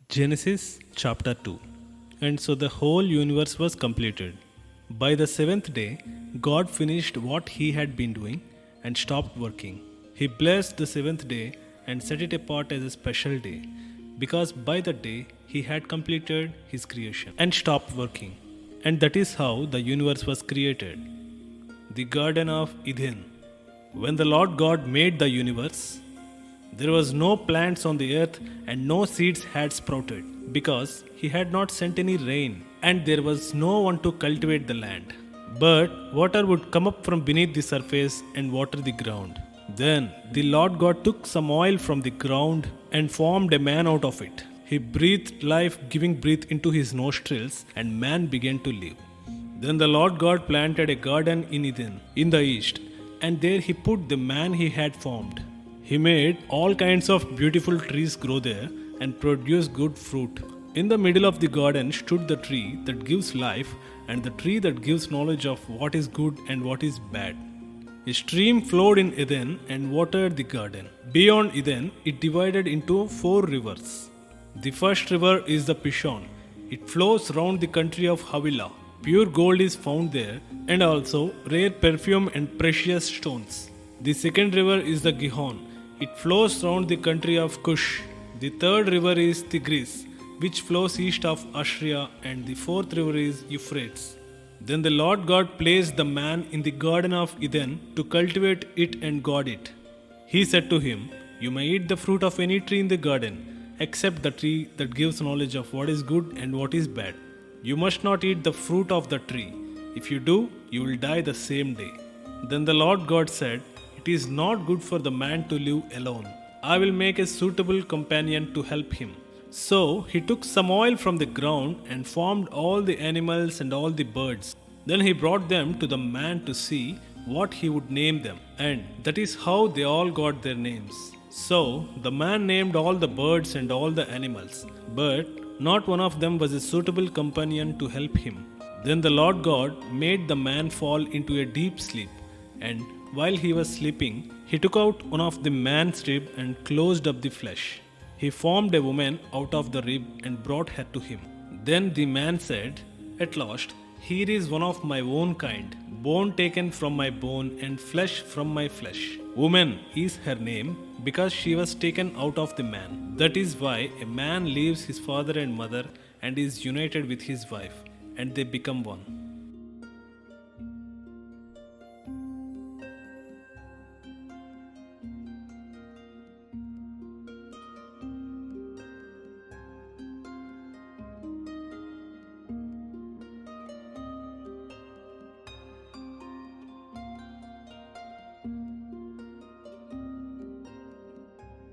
Genesis chapter 2. And so the whole universe was completed. By the seventh day, God finished what he had been doing and stopped working. He blessed the seventh day and set it apart as a special day, because by that day he had completed his creation and stopped working. And that is how the universe was created. The Garden of Eden. When the Lord God made the universe, there was no plants on the earth and no seeds had sprouted, because he had not sent any rain, and there was no one to cultivate the land. But water would come up from beneath the surface and water the ground. Then the Lord God took some oil from the ground and formed a man out of it. He breathed life giving breath into his nostrils, and man began to live. Then the Lord God planted a garden in Eden, in the east, and there he put the man he had formed. He made all kinds of beautiful trees grow there and produce good fruit. In the middle of the garden stood the tree that gives life and the tree that gives knowledge of what is good and what is bad. A stream flowed in Eden and watered the garden. Beyond Eden, it divided into 4 rivers. The first river is the Pishon. It flows round the country of Havilah. Pure gold is found there, and also rare perfume and precious stones. The second river is the Gihon. It flows round the country of Cush. The third river is Tigris, which flows east of Assyria, and the fourth river is Euphrates. Then the Lord God placed the man in the Garden of Eden to cultivate it and guard it. He said to him, "You may eat the fruit of any tree in the garden, except the tree that gives knowledge of what is good and what is bad. You must not eat the fruit of the tree. If you do, you will die the same day." Then the Lord God said, "It is not good for the man to live alone. I will make a suitable companion to help him." So he took some oil from the ground and formed all the animals and all the birds. Then he brought them to the man to see what he would name them, and that is how they all got their names. So the man named all the birds and all the animals, but not one of them was a suitable companion to help him. Then the Lord God made the man fall into a deep sleep, and while he was sleeping, he took out one of the man's rib and closed up the flesh. He formed a woman out of the rib and brought her to him. Then the man said, "At last, here is one of my own kind, bone taken from my bone and flesh from my flesh. Woman is her name, because she was taken out of the man. That is why a man leaves his father and mother and is united with his wife, and they become one."